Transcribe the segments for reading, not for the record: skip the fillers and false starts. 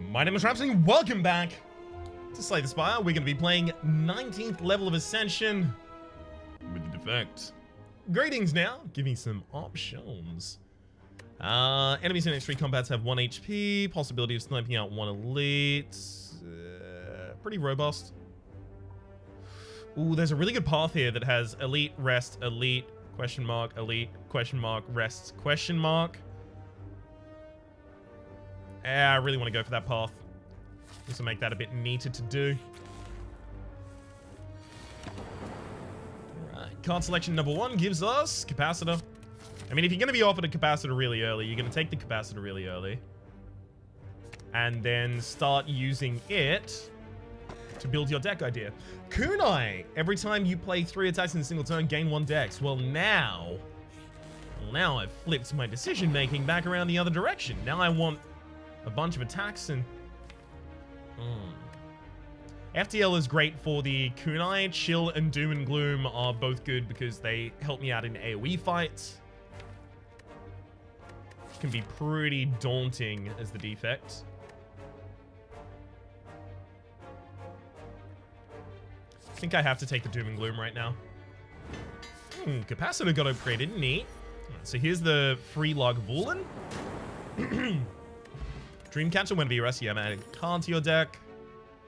My name is Rhapsody, welcome back to Slay the Spire. We're going to be playing 19th level of Ascension with the defect. Greetings now, give me some options. Enemies in X3 combats have 1 HP, possibility of sniping out 1 elite. Pretty robust. Ooh, there's a really good path here that has elite, rest, elite, question mark, elite, question mark, rest, question mark. I really want to go for that path. Just to make that a bit neater to do. Alright, card selection number 1 gives us capacitor. I mean, if you're going to be offered a capacitor really early, you're going to take the capacitor really early. And then start using it to build your deck idea. Kunai! Every time you play 3 attacks in a single turn, gain 1 dex. Well, now I've flipped my decision making back around the other direction. Now I want a bunch of attacks and... FTL is great for the Kunai. Chill and Doom and Gloom are both good because they help me out in AoE fights. Which can be pretty daunting as the defect. I think I have to take the Doom and Gloom right now. Capacitor got upgraded, neat. So here's the free log Voolen. Dreamcatcher, whenever you rest, you have added a card to your deck.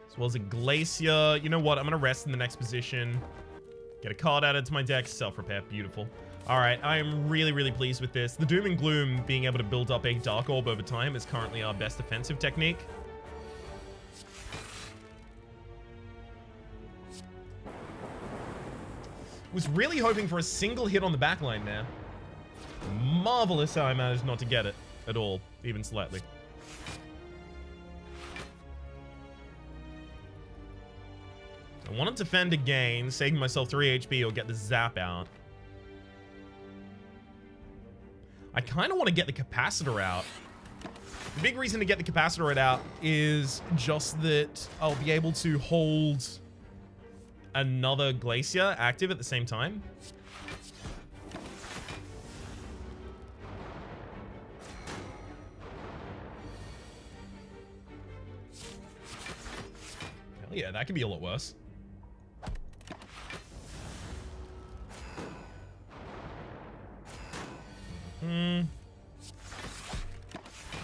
As well as a Glacier. You know what? I'm going to rest in the next position. Get a card added to my deck. Self-repair. Beautiful. Alright, I am really, really pleased with this. The Doom and Gloom, being able to build up a Dark Orb over time, is currently our best defensive technique. Was really hoping for a single hit on the backline there. Marvelous how I managed not to get it at all, even slightly. I want to defend again, saving myself 3 HP or get the zap out. I kind of want to get the capacitor out. The big reason to get the capacitor out is just that I'll be able to hold another Glacier active at the same time. Hell yeah, that could be a lot worse.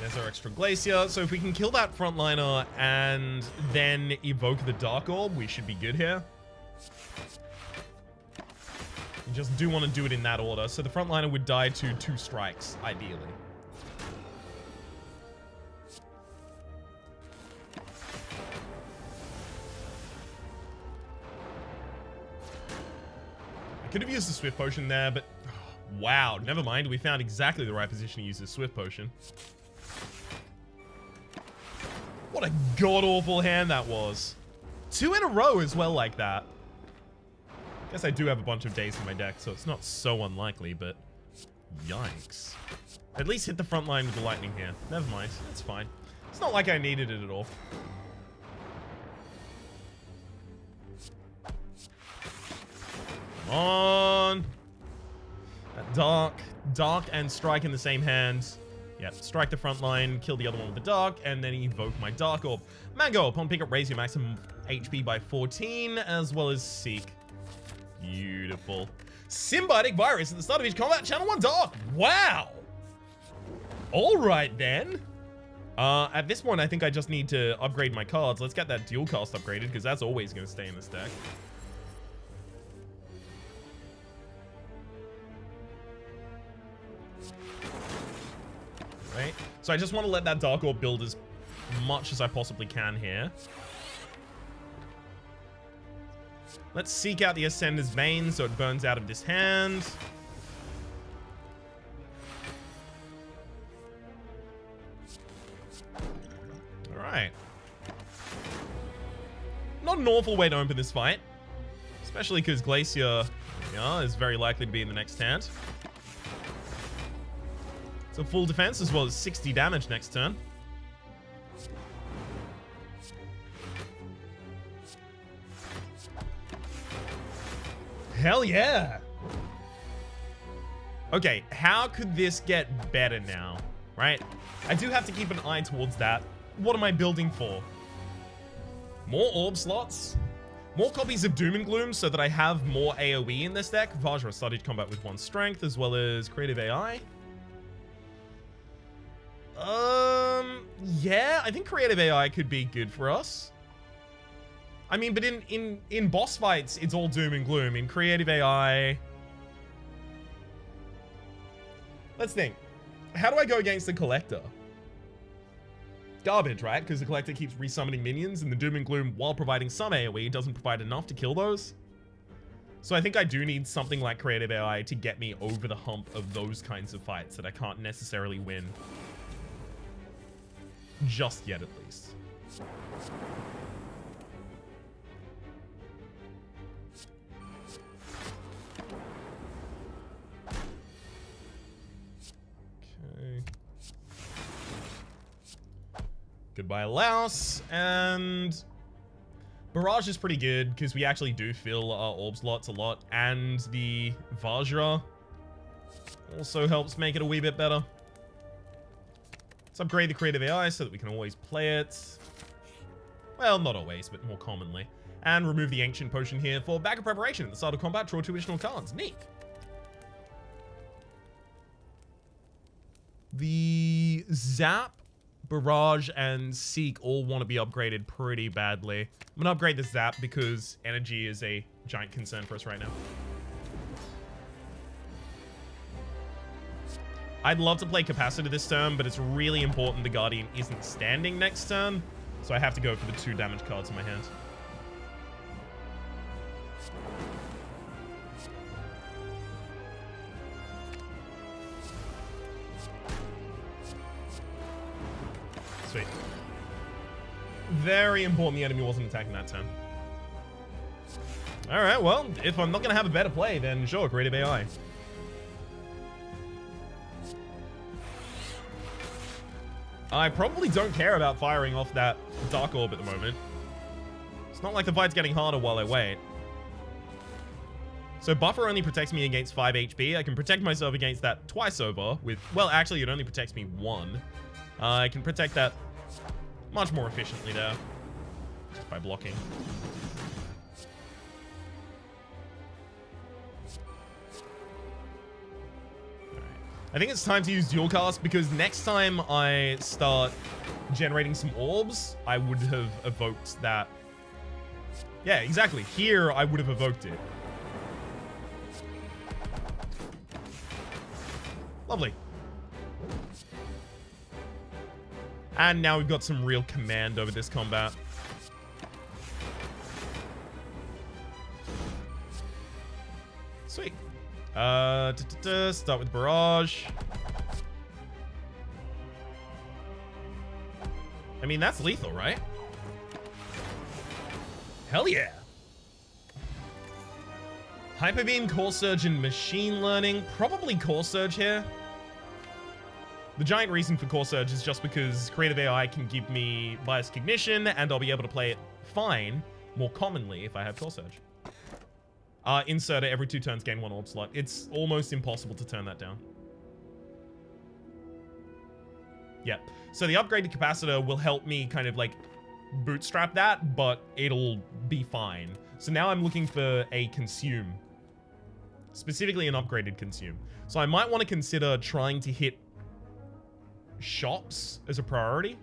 There's our extra Glacier. So if we can kill that frontliner and then evoke the Dark Orb, we should be good here. You just do want to do it in that order. So the frontliner would die to 2 strikes, ideally. I could have used the Swift Potion there, but... wow, never mind. We found exactly the right position to use the Swift Potion. What a god-awful hand that was. 2 in a row as well like that. Guess I do have a bunch of days in my deck, so it's not so unlikely, but... yikes. At least hit the front line with the lightning here. Never mind, that's fine. It's not like I needed it at all. Come on! Dark and strike in the same hand. Yep, strike the front line, kill the other one with the dark, and then evoke my Dark Orb. Mango, upon pickup, raise your maximum HP by 14, as well as Seek. Beautiful. Symbiotic Virus at the start of each combat, channel 1 Dark. Wow! Alright then. At this point, I think I just need to upgrade my cards. Let's get that dual cast upgraded, because that's always going to stay in this deck. Right? So I just want to let that Dark Orb build as much as I possibly can here. Let's seek out the Ascender's Vein so it burns out of this hand. Alright. Not an awful way to open this fight. Especially because Glacier is very likely to be in the next hand. So full defense as well as 60 damage next turn. Hell yeah! Okay, how could this get better now, right? I do have to keep an eye towards that. What am I building for? More orb slots? More copies of Doom and Gloom so that I have more AoE in this deck. Vajra studied combat with 1 strength as well as creative AI. Yeah, I think creative AI could be good for us. I mean, but in boss fights, it's all Doom and Gloom. In creative AI... Let's think. How do I go against the Collector? Garbage, right? Because the Collector keeps resummoning minions, and the Doom and Gloom, while providing some AoE, doesn't provide enough to kill those. So I think I do need something like creative AI to get me over the hump of those kinds of fights that I can't necessarily win. Just yet, at least. Okay. Goodbye, Laos. And Barrage is pretty good because we actually do fill our orb slots a lot. And the Vajra also helps make it a wee bit better. Let's upgrade the creative AI so that we can always play it. Well, not always, but more commonly. And remove the ancient potion here for backup preparation at the start of combat. Draw 2 additional cards. Neat. The Zap, Barrage, and Seek all want to be upgraded pretty badly. I'm going to upgrade the Zap because energy is a giant concern for us right now. I'd love to play Capacitor this turn, but it's really important the Guardian isn't standing next turn. So I have to go for the 2 damage cards in my hand. Sweet. Very important the enemy wasn't attacking that turn. Alright, well, if I'm not going to have a better play, then sure, creative AI. I probably don't care about firing off that Dark Orb at the moment. It's not like the fight's getting harder while I wait. So Buffer only protects me against 5 HP. I can protect myself against that twice over with... Well, actually, it only protects me 1. I can protect that much more efficiently there. Just by blocking. I think it's time to use Dual Cast because next time I start generating some orbs, I would have evoked that. Yeah, exactly. Here, I would have evoked it. Lovely. And now we've got some real command over this combat. Sweet. Start with Barrage. I mean, that's lethal, right? Hell yeah. Hyper Beam, Core Surge, and Machine Learning. Probably Core Surge here. The giant reason for Core Surge is just because creative AI can give me bias cognition, and I'll be able to play it fine, more commonly, if I have Core Surge. Inserter, every 2 turns gain 1 orb slot. It's almost impossible to turn that down. Yep. So the upgraded capacitor will help me kind of like bootstrap that, but it'll be fine. So now I'm looking for a consume. Specifically an upgraded consume. So I might want to consider trying to hit shops as a priority.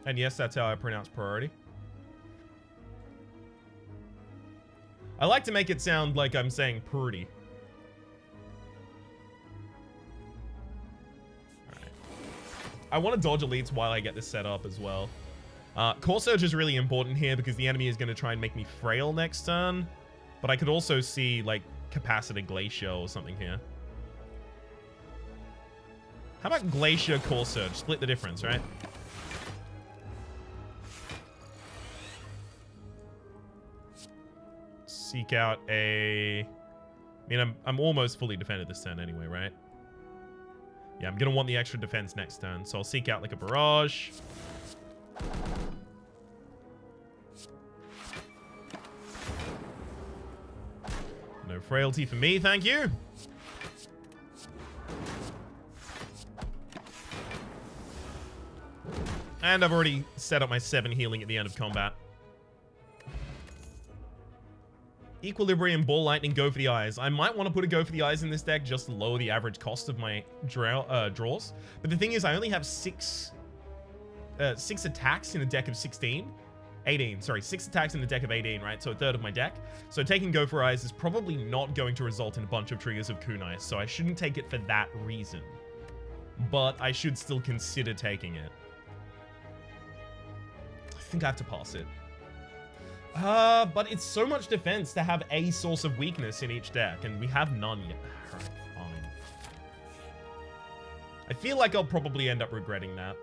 And yes, that's how I pronounce priority. I like to make it sound like I'm saying purdy. Alright. I want to dodge elites while I get this set up as well. Core Surge is really important here because the enemy is going to try and make me frail next turn. But I could also see, like, Capacitor Glacier or something here. How about Glacier Core Surge? Split the difference, right? Seek out a... I mean, I'm almost fully defended this turn anyway, right? Yeah, I'm gonna want the extra defense next turn, so I'll seek out like a Barrage. No frailty for me, thank you. And I've already set up my 7 healing at the end of combat. Equilibrium, Ball Lightning, Go for the Eyes. I might want to put a Go for the Eyes in this deck just to lower the average cost of my draws. But the thing is, I only have 6 attacks in a deck of 16. 18, sorry, 6 attacks in a deck of 18, right? So a third of my deck. So taking Go for Eyes is probably not going to result in a bunch of triggers of Kunai, so I shouldn't take it for that reason. But I should still consider taking it. I think I have to pass it. But it's so much defense to have a source of weakness in each deck, and we have none yet. Alright, fine. I feel like I'll probably end up regretting that.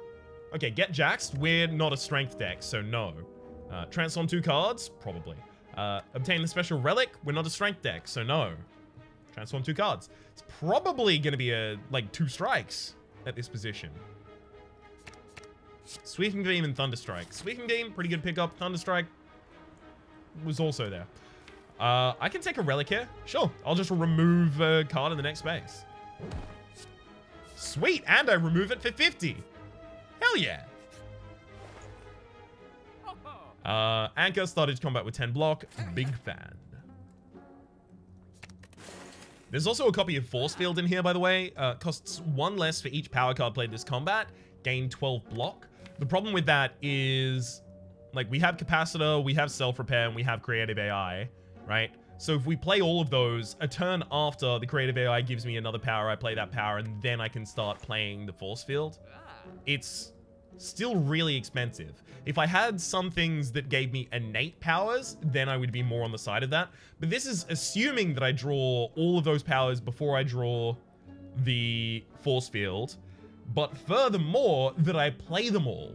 Okay, get Jaxed. We're not a strength deck, so no. Transform 2 cards? Probably. Obtain the special relic? We're not a strength deck, so no. Transform 2 cards. It's probably going to be like 2 strikes at this position. Sweeping Beam and Thunderstrike. Sweeping Beam, pretty good pickup. Thunderstrike was also there. I can take a relic here. Sure, I'll just remove a card in the next space. Sweet, and I remove it for 50. Hell yeah. Anchor started combat with 10 block. Big fan. There's also a copy of Force Field in here, by the way. Costs 1 less for each power card played this combat. Gain 12 block. The problem with that is, like, we have Capacitor, we have Self-Repair, and we have Creative AI, right? So if we play all of those, a turn after the Creative AI gives me another power, I play that power, and then I can start playing the Force Field. It's still really expensive. If I had some things that gave me innate powers, then I would be more on the side of that. But this is assuming that I draw all of those powers before I draw the Force Field. But furthermore, that I play them all.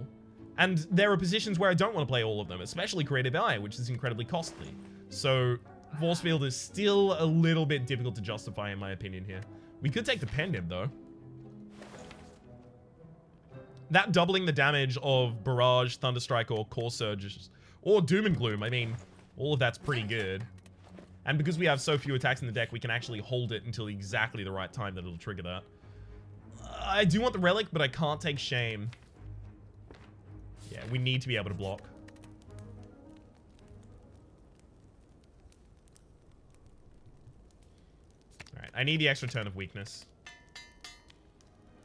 And there are positions where I don't want to play all of them, especially Creative AI, which is incredibly costly. So Force Field is still a little bit difficult to justify, in my opinion, here. We could take the Pendant, though. That doubling the damage of Barrage, Thunderstrike, or Core Surge, or Doom and Gloom, I mean, all of that's pretty good. And because we have so few attacks in the deck, we can actually hold it until exactly the right time that it'll trigger that. I do want the Relic, but I can't take Shame. Yeah, we need to be able to block. Alright, I need the extra turn of weakness.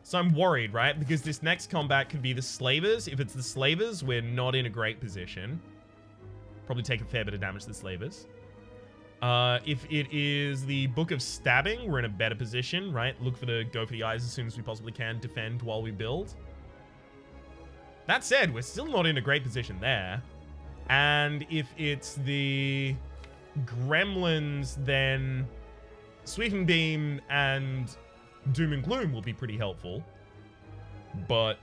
So I'm worried, right? Because this next combat could be the Slavers. If it's the Slavers, we're not in a great position. Probably take a fair bit of damage to the Slavers. If it is the Book of Stabbing, we're in a better position, right? Look for the Go for the Eyes as soon as we possibly can. Defend while we build. That said, we're still not in a great position there. And if it's the Gremlins, then Sweeping Beam and Doom and Gloom will be pretty helpful. But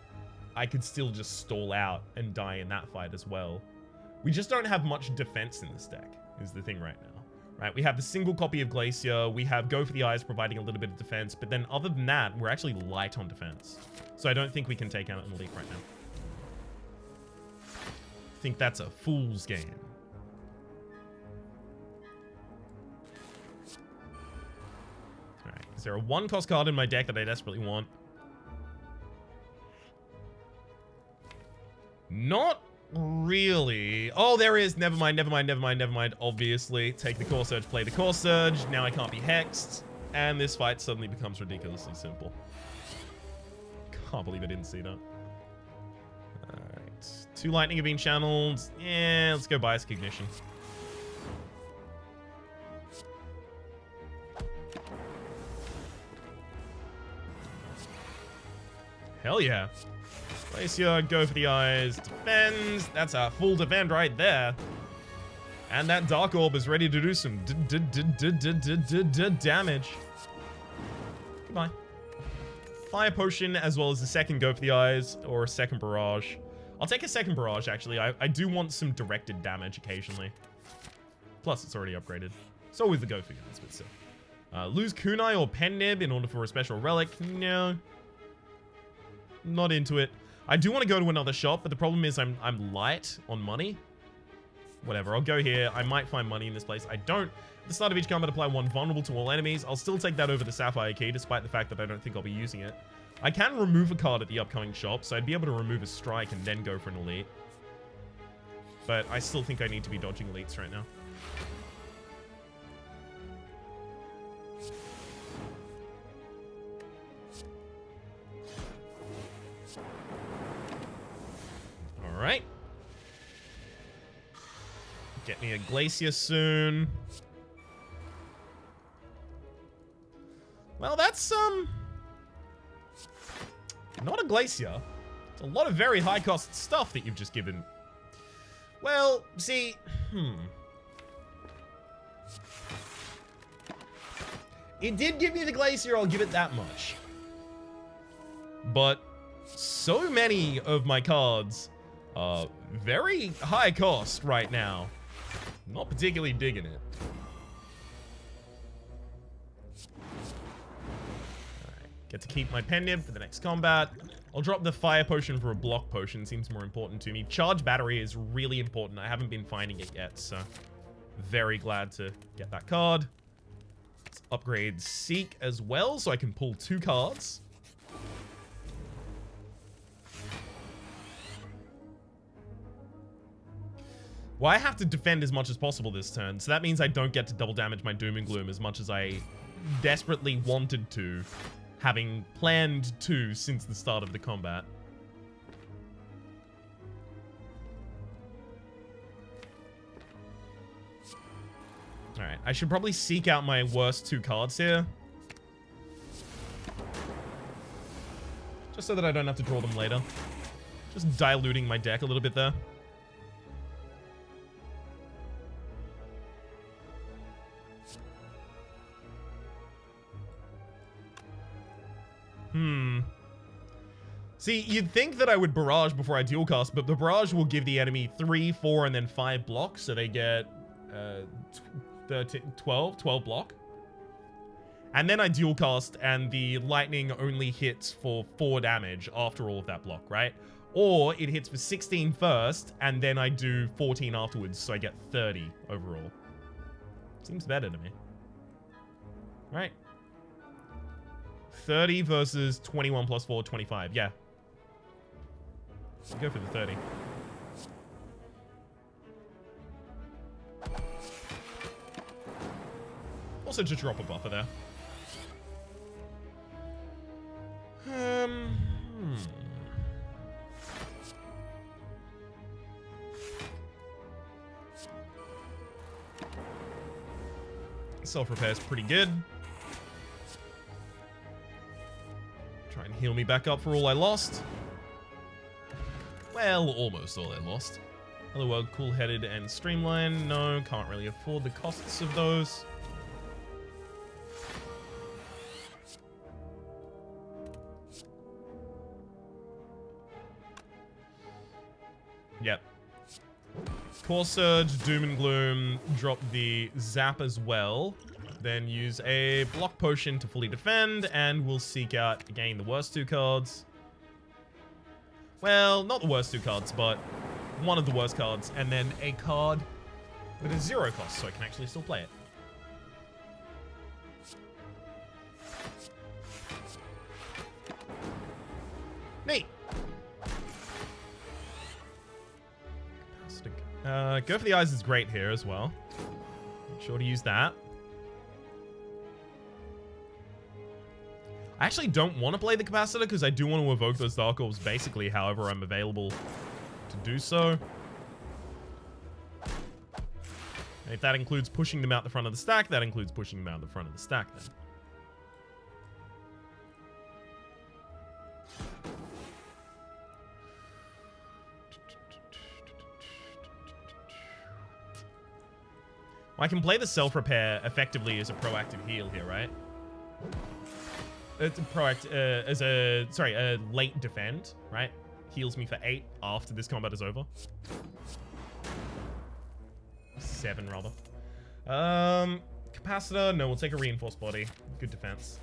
I could still just stall out and die in that fight as well. We just don't have much defense in this deck, is the thing right now. Right, we have the single copy of Glacier, we have Go for the Eyes providing a little bit of defense, but then other than that, we're actually light on defense. So I don't think we can take out an Elite right now. I think that's a fool's game. Alright, is there a 1-cost card in my deck that I desperately want? Not really. Oh, there is. Never mind, never mind, never mind, never mind. Obviously, take the Core Surge, play the Core Surge. Now I can't be hexed. And this fight suddenly becomes ridiculously simple. Can't believe I didn't see that. Alright. 2 lightning have been channeled. Yeah, let's go Bias Cognition. Hell yeah. Glacier, Go for the Eyes, defend. That's a full defend right there. And that Dark Orb is ready to do some damage. Goodbye. Fire Potion as well as the second Go for the Eyes or a second Barrage. I'll take a second Barrage, actually. I do want some directed damage occasionally. Plus, it's already upgraded. So with the Go for the Eyes, but still. Lose Kunai or Pen-Nib in order for a special relic? No. Not into it. I do want to go to another shop, but the problem is I'm light on money. Whatever, I'll go here. I might find money in this place. I don't. At the start of each combat, apply 1 vulnerable to all enemies. I'll still take that over the Sapphire Key, despite the fact that I don't think I'll be using it. I can remove a card at the upcoming shop, so I'd be able to remove a strike and then go for an elite. But I still think I need to be dodging elites right now. Alright. Get me a Glacier soon. Well, that's, not a Glacier. It's a lot of very high-cost stuff that you've just given. Well, see, It did give me the Glacier, I'll give it that much. But so many of my cards are very high cost right now. Not particularly digging it. Alright, get to keep my Pendant for the next combat. I'll drop the Fire Potion for a Block Potion, seems more important to me. Charge Battery is really important. I haven't been finding it yet, so very glad to get that card. Let's upgrade Seek as well, so I can pull 2 cards. Well, I have to defend as much as possible this turn, so that means I don't get to double damage my Doom and Gloom as much as I desperately wanted to, having planned to since the start of the combat. Alright, I should probably seek out my worst 2 cards here. Just so that I don't have to draw them later. Just diluting my deck a little bit there. See, you'd think that I would barrage before I dual cast, but the barrage will give the enemy 3, 4, and then 5 blocks, so they get 12 block. And then I dual cast, and the lightning only hits for 4 damage after all of that block, right? Or it hits for 16 first, and then I do 14 afterwards, so I get 30 overall. Seems better to me. Right? 30 versus 21 plus 4, 25. Yeah. Go for the 30. Also, just drop a buffer there. Self-repair is pretty good. Try and heal me back up for all I lost. Well, almost all I lost. Other world, cool-headed and streamlined. No, can't really afford the costs of those. Yep. Core Surge, Doom and Gloom, drop the Zap as well. Then use a Block Potion to fully defend, and we'll seek out, again, the worst 2 cards. Well, not the worst 2 cards, but one of the worst cards, and then a card with a 0 cost, so I can actually still play it. Neat. Go for the Eyes is great here as well. Make sure to use that. I actually don't want to play the Capacitor because I do want to evoke those Dark Orbs basically however I'm available to do so. And if that includes pushing them out the front of the stack, that includes pushing them out the front of the stack then. Well, I can play the self-repair effectively as a proactive heal here, right? It's a proactive, a late defend, right? Heals me for 8 after this combat is over. 7, rather. Capacitor, no, we'll take a reinforced body. Good defense.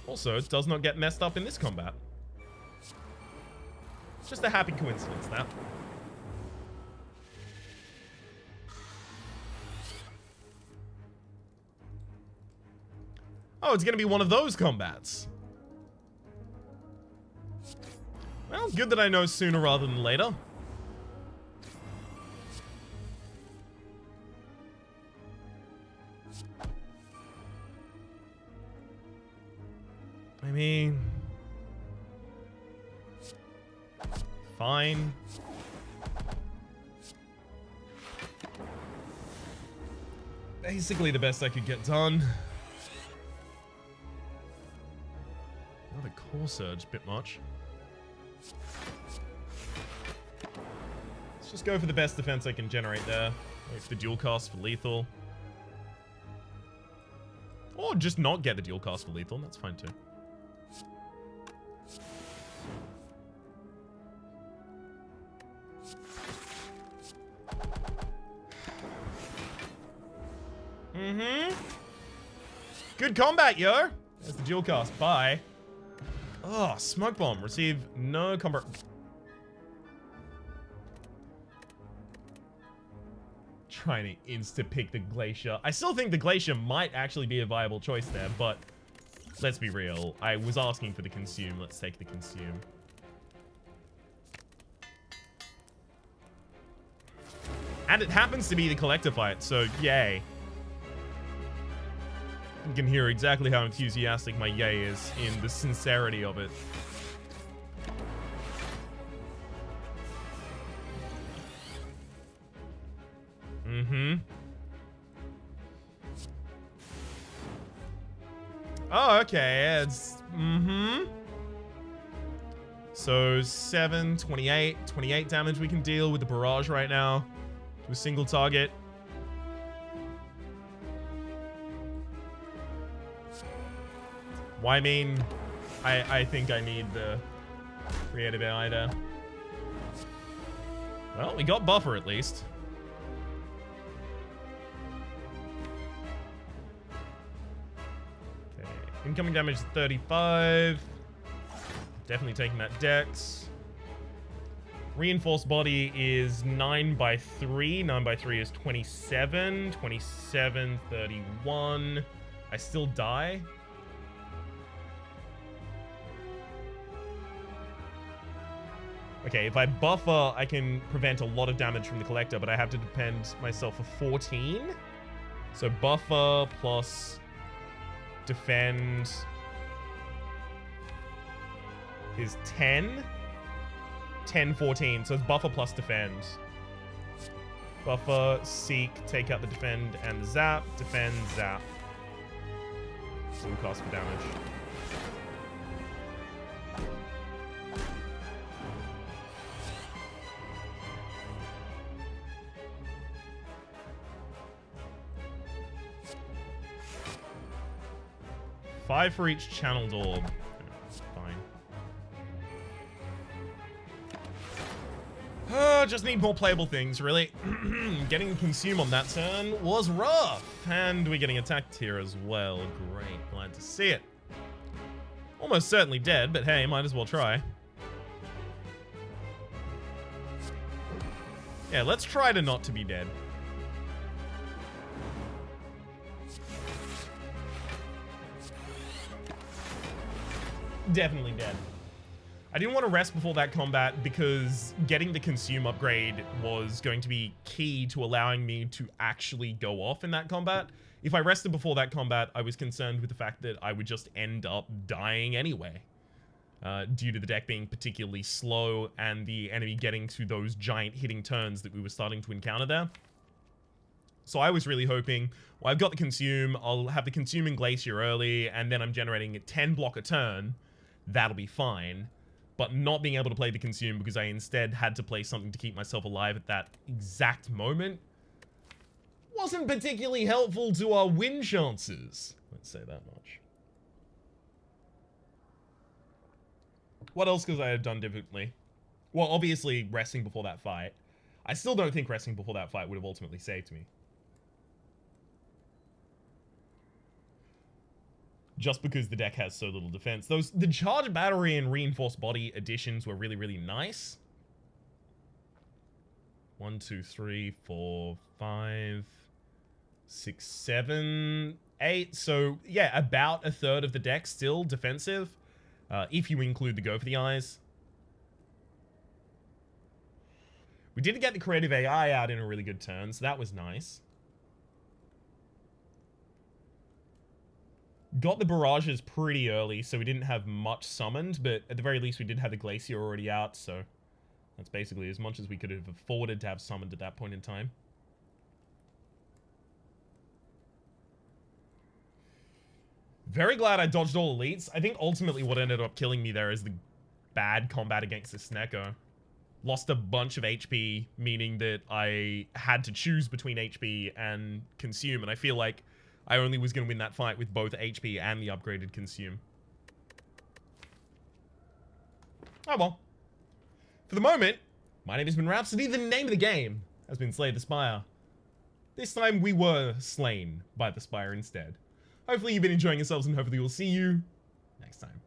Also, it does not get messed up in this combat. Just a happy coincidence, that. Oh, it's going to be one of those combats. Well, good that I know sooner rather than later. I mean... fine. Basically the best I could get done. Another core surge, bit much. Let's just go for the best defense I can generate there. Wait for the dual cast for lethal. Or just not get the dual cast for lethal, that's fine too. Good combat, yo! There's the dual cast. Bye. Oh, smoke bomb. Receive no combat. Trying to insta-pick the Glacier. I still think the Glacier might actually be a viable choice there, but let's be real. I was asking for the Consume. Let's take the Consume. And it happens to be the Collector fight, so yay. You can hear exactly how enthusiastic my yay is in the sincerity of it. Oh, okay, it's... So, 7, 28. 28 damage we can deal with the barrage right now. To a single target. Well, I mean, I think I need the creative AI there. Well, we got buffer at least. Okay, incoming damage is 35. Definitely taking that dex. Reinforced body is 9 by 3. 9 by 3 is 27. 27, 31. I still die. Okay, if I buffer, I can prevent a lot of damage from the Collector, but I have to defend myself for 14. So buffer plus defend is 10. 10, 14. So it's buffer plus defend. Buffer, seek, take out the defend and the zap. Defend, zap. Some cost for damage. Five for each channeled orb. Fine. Just need more playable things, really. Getting Consume on that turn was rough. And we're getting attacked here as well. Great, glad to see it. Almost certainly dead, but hey, might as well try. Yeah, let's try to not to be dead. Definitely dead. I didn't want to rest before that combat because getting the Consume upgrade was going to be key to allowing me to actually go off in that combat. If I rested before that combat, I was concerned with the fact that I would just end up dying anyway. Due to the deck being particularly slow and the enemy getting to those giant hitting turns that we were starting to encounter there. So I was really hoping, well, I've got the Consume, I'll have the Consuming Glacier early, and then I'm generating a 10 block a turn. That'll be fine. But not being able to play the Consume because I instead had to play something to keep myself alive at that exact moment wasn't particularly helpful to our win chances. Let's say that much. What else could I have done differently? Well, obviously, resting before that fight. I still don't think resting before that fight would have ultimately saved me. Just because the deck has so little defense. The charge battery and reinforced body additions were really, really nice. 1, 2, 3, 4, 5, 6, 7, 8. So, yeah, about a third of the deck still defensive, if you include the Go for the Eyes. We did get the Creative AI out in a really good turn, so that was nice. Got the barrages pretty early, so we didn't have much summoned, but at the very least we did have the Glacier already out, so that's basically as much as we could have afforded to have summoned at that point in time. Very glad I dodged all elites. I think ultimately what ended up killing me there is the bad combat against the Snecko. Lost a bunch of HP, meaning that I had to choose between HP and Consume, and I feel like I only was going to win that fight with both HP and the upgraded Consume. Oh well. For the moment, my name has been Rhapsody. The name of the game has been Slay the Spire. This time we were slain by the Spire instead. Hopefully you've been enjoying yourselves, and hopefully we'll see you next time.